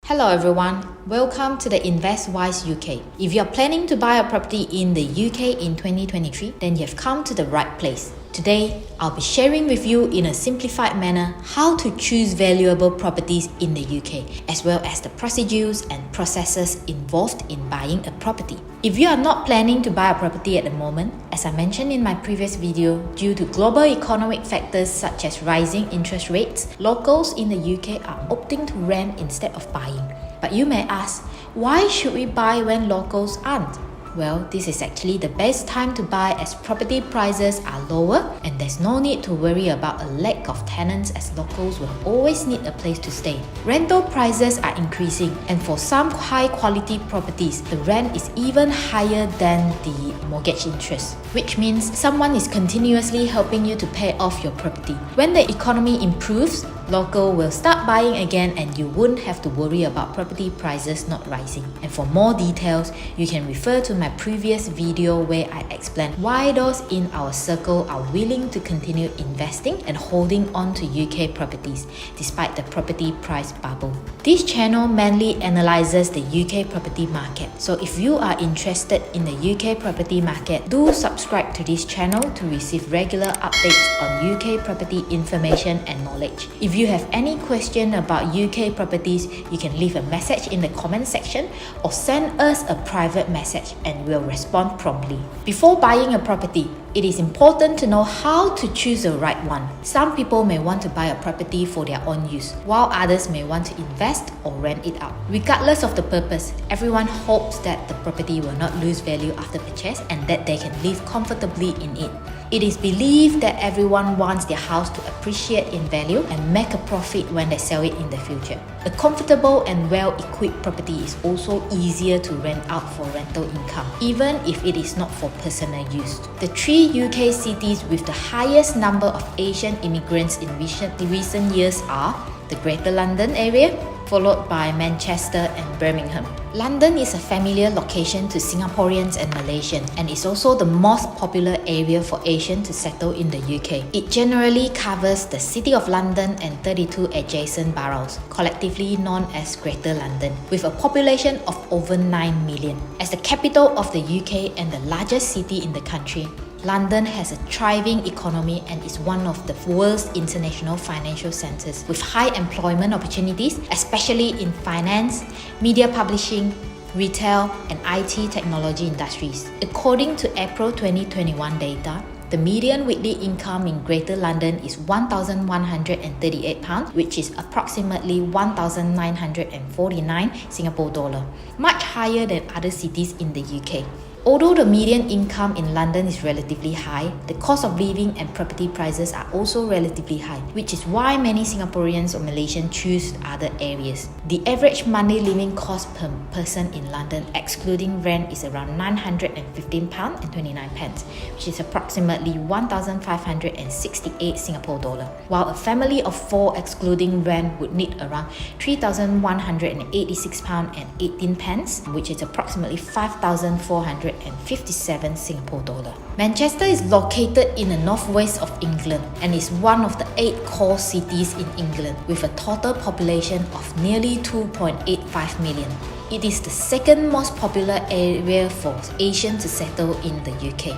Hello everyone, welcome to the InvestWise UK. If you're planning to buy a property in the UK in 2023, then you've come to the right place. Today, I'll be sharing with you in a simplified manner how to choose valuable properties in the UK, as well as the procedures and processes involved in buying a property. If you are not planning to buy a property at the moment, as I mentioned in my previous video, due to global economic factors such as rising interest rates, locals in the UK are opting to rent instead of buying. But you may ask, why should we buy when locals aren't? Well, this is actually the best time to buy as property prices are lower and there's no need to worry about a lack of tenants as locals will always need a place to stay. Rental prices are increasing and for some high quality properties, the rent is even higher than the mortgage interest, which means someone is continuously helping you to pay off your property. When the economy improves, local will start buying again and you won't have to worry about property prices not rising. And for more details, you can refer to my previous video where I explain why those in our circle are willing to continue investing and holding on to UK properties despite the property price bubble. This channel mainly analyzes the UK property market. So if you are interested in the UK property market, do subscribe to this channel to receive regular updates on UK property information and knowledge. If you have any question about UK properties, you can leave a message in the comment section or send us a private message and we'll respond promptly. Before buying a property, it is important to know how to choose the right one. Some people may want to buy a property for their own use, while others may want to invest or rent it out. Regardless of the purpose, everyone hopes that the property will not lose value after purchase and that they can live comfortably in it. It is believed that everyone wants their house to appreciate in value and make a profit when they sell it in the future. A comfortable and well-equipped property is also easier to rent out for rental income, even if it is not for personal use. The three UK cities with the highest number of Asian immigrants in recent years are the Greater London area, followed by Manchester and Birmingham. London is a familiar location to Singaporeans and Malaysians and is also the most popular area for Asians to settle in the UK. It generally covers the City of London and 32 adjacent boroughs, collectively known as Greater London, with a population of over 9 million. As the capital of the UK and the largest city in the country, London has a thriving economy and is one of the world's international financial centers with high employment opportunities, especially in finance, media publishing, retail, and IT technology industries. According to April 2021 data, the median weekly income in Greater London is £1,138, which is approximately 1,949 Singapore dollar, much higher than other cities in the UK. Although the median income in London is relatively high, the cost of living and property prices are also relatively high, which is why many Singaporeans or Malaysians choose other areas. The average monthly living cost per person in London, excluding rent, is around £915.29, which is approximately 1,568 Singapore dollar, while a family of 4 excluding rent would need around £3,186.18, which is approximately 5,457 Singapore dollar. Manchester is located in the northwest of England and is one of the 8 core cities in England with a total population of nearly 2.85 million. It is the second most popular area for Asians to settle in the UK.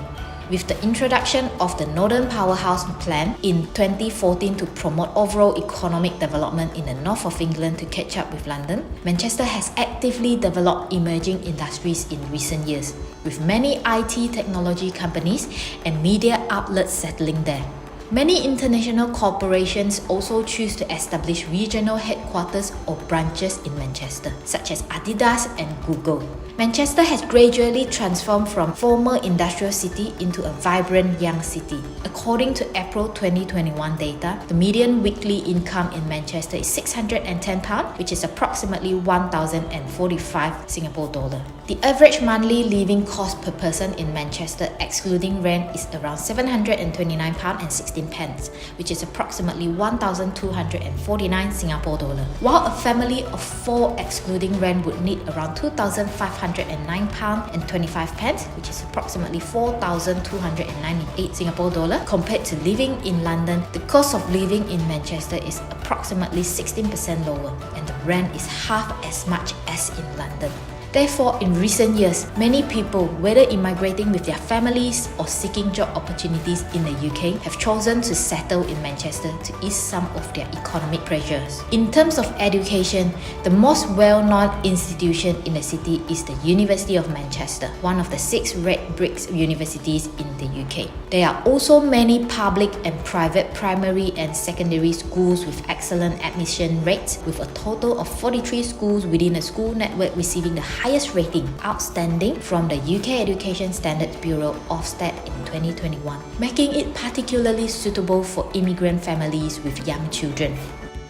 With the introduction of the Northern Powerhouse Plan in 2014 to promote overall economic development in the north of England to catch up with London, Manchester has actively developed emerging industries in recent years, with many IT technology companies and media outlets settling there. Many international corporations also choose to establish regional headquarters or branches in Manchester, such as Adidas and Google. Manchester has gradually transformed from former industrial city into a vibrant young city. According to April 2021 data, the median weekly income in Manchester is £610, which is approximately 1,045 Singapore dollar. The average monthly living cost per person in Manchester, excluding rent, is around £729.69 in pence, which is approximately 1,249 Singapore dollar. While a family of 4 excluding rent would need around 2,509 pound and 25 pence, which is approximately 4,298 Singapore dollar. Compared to living in London, the cost of living in Manchester is approximately 16% lower, and the rent is half as much as in London. Therefore, in recent years, many people, whether immigrating with their families or seeking job opportunities in the UK, have chosen to settle in Manchester to ease some of their economic pressures. In terms of education, the most well-known institution in the city is the University of Manchester, one of the 6 red bricks universities in the UK. There are also many public and private primary and secondary schools with excellent admission rates, with a total of 43 schools within a school network receiving the highest rating, outstanding, from the UK Education Standards Bureau Ofsted in 2021, making it particularly suitable for immigrant families with young children.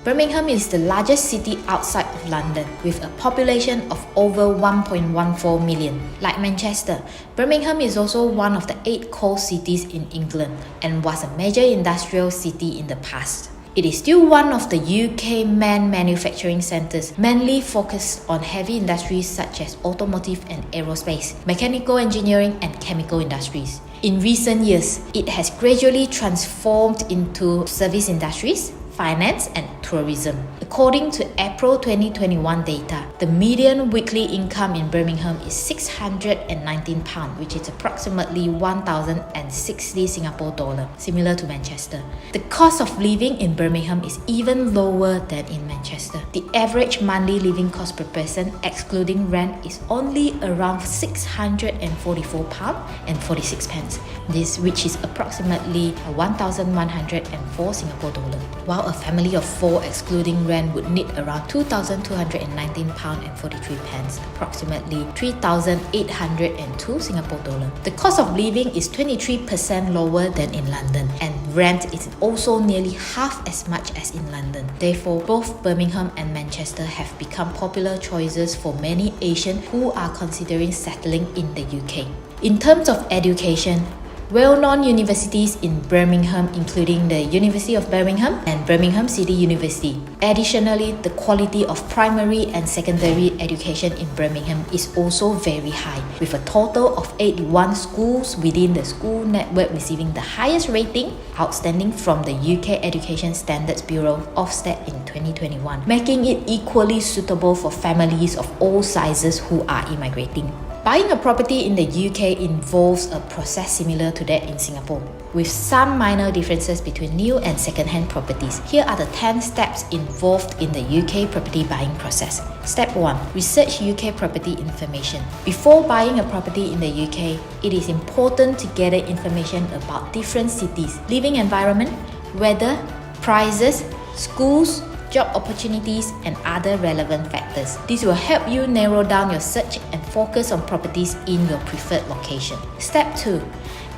Birmingham is the largest city outside of London, with a population of over 1.14 million. Like Manchester, Birmingham is also one of the 8 coal cities in England and was a major industrial city in the past. It is still one of the UK main manufacturing centres, mainly focused on heavy industries such as automotive and aerospace, mechanical engineering and chemical industries. In recent years, it has gradually transformed into service industries, finance and tourism. According to April 2021 data, the median weekly income in Birmingham is £619, which is approximately 1,060 Singapore dollar, similar to Manchester. The cost of living in Birmingham is even lower than in Manchester. The average monthly living cost per person, excluding rent, is only around £644 and 46 pence. This, which is approximately 1,104 Singapore dollar. While a family of 4 excluding rent would need around £2,219 and 43 pence, approximately 3,802 Singapore dollar. The cost of living is 23% lower than in London, and rent is also nearly half as much as in London. Therefore, both Birmingham and Manchester have become popular choices for many Asians who are considering settling in the UK. In terms of education, well-known universities in Birmingham including the University of Birmingham and Birmingham City University. Additionally, the quality of primary and secondary education in Birmingham is also very high, with a total of 81 schools within the school network receiving the highest rating, outstanding, from the UK Education Standards Bureau Ofsted in 2021, making it equally suitable for families of all sizes who are immigrating. Buying a property in the UK involves a process similar to that in Singapore, with some minor differences between new and second-hand properties. Here are the 10 steps involved in the UK property buying process. Step 1. Research UK property information. Before buying a property in the UK, it is important to gather information about different cities, living environment, weather, prices, schools, job opportunities, and other relevant factors. This will help you narrow down your search and focus on properties in your preferred location. Step 2.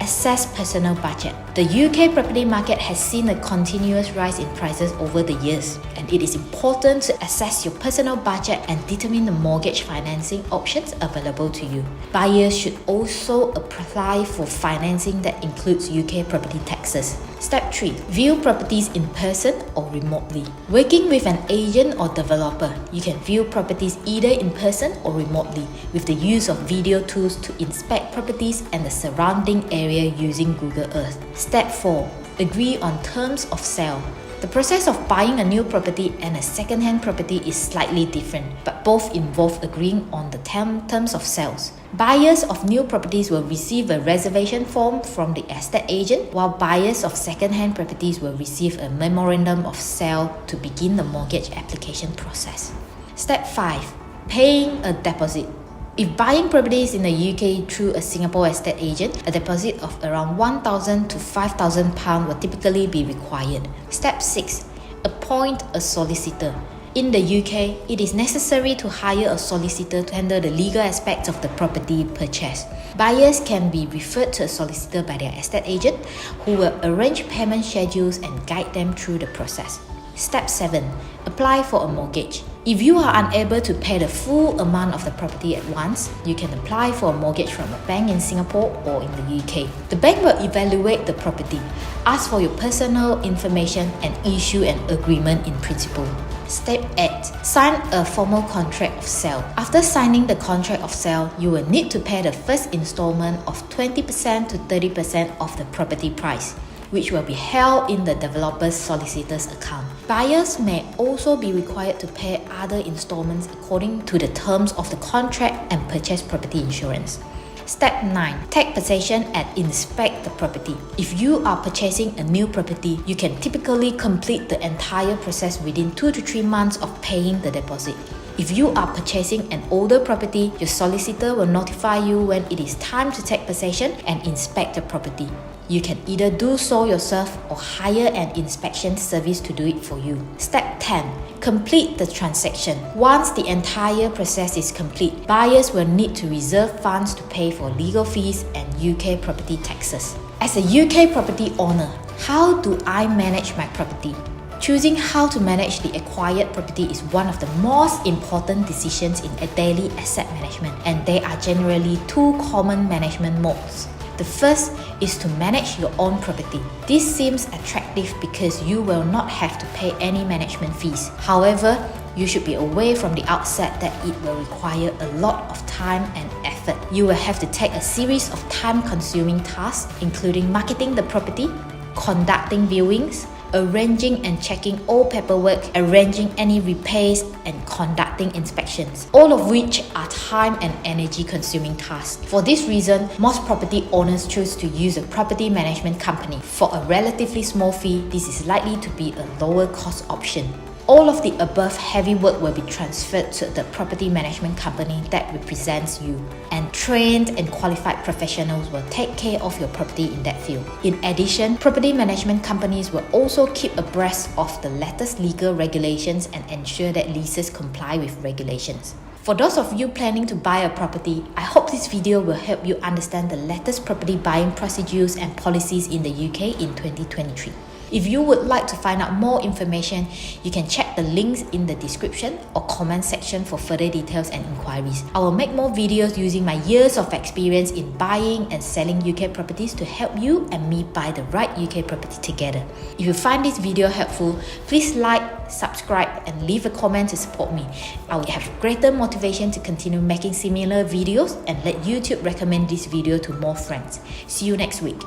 Assess personal budget. The UK property market has seen a continuous rise in prices over the years, and it is important to assess your personal budget and determine the mortgage financing options available to you. Buyers should also apply for financing that includes UK property taxes. Step 3. View properties in person or remotely. Working with an agent or developer, you can view properties either in person or remotely with the use of video tools to inspect properties and the surrounding area using Google Earth. Step 4. Agree on terms of sale. The process of buying a new property and a second-hand property is slightly different, but both involve agreeing on the terms of sales. Buyers of new properties will receive a reservation form from the estate agent, while buyers of second-hand properties will receive a memorandum of sale to begin the mortgage application process. Step 5. Paying a deposit. If buying properties in the UK through a Singapore estate agent, a deposit of around £1,000 to £5,000 will typically be required. Step 6. Appoint a solicitor. In the UK, it is necessary to hire a solicitor to handle the legal aspects of the property purchase. Buyers can be referred to a solicitor by their estate agent, who will arrange payment schedules and guide them through the process. Step 7. Apply for a mortgage. If you are unable to pay the full amount of the property at once, you can apply for a mortgage from a bank in Singapore or in the UK. The bank will evaluate the property, ask for your personal information, and issue an agreement in principle. Step 8. Sign a formal contract of sale. After signing the contract of sale, you will need to pay the first installment of 20% to 30% of the property price, which will be held in the developer's solicitor's account. Buyers may also be required to pay other installments according to the terms of the contract and purchase property insurance. Step 9. Take possession and inspect the property. If you are purchasing a new property, you can typically complete the entire process within 2 to 3 months of paying the deposit. If you are purchasing an older property, your solicitor will notify you when it is time to take possession and inspect the property. You can either do so yourself or hire an inspection service to do it for you. Step 10. Complete the transaction. Once the entire process is complete, buyers will need to reserve funds to pay for legal fees and UK property taxes. As a UK property owner, how do I manage my property? Choosing how to manage the acquired property is one of the most important decisions in a daily asset management, and there are generally two common management modes. The first is to manage your own property. This seems attractive because you will not have to pay any management fees. However, you should be aware from the outset that it will require a lot of time and effort. You will have to take a series of time-consuming tasks, including marketing the property, conducting viewings, arranging and checking all paperwork, arranging any repairs, and conducting inspections, all of which are time and energy consuming tasks. For this reason, most property owners choose to use a property management company. For a relatively small fee, this is likely to be a lower cost option. All of the above heavy work will be transferred to the property management company that represents you, and trained and qualified professionals will take care of your property in that field. In addition, property management companies will also keep abreast of the latest legal regulations and ensure that leases comply with regulations. For those of you planning to buy a property, I hope this video will help you understand the latest property buying procedures and policies in the UK in 2023. If you would like to find out more information, you can check the links in the description or comment section for further details and inquiries. I will make more videos using my years of experience in buying and selling UK properties to help you and me buy the right UK property together. If you find this video helpful, please like, subscribe, and leave a comment to support me. I will have greater motivation to continue making similar videos and let YouTube recommend this video to more friends. See you next week.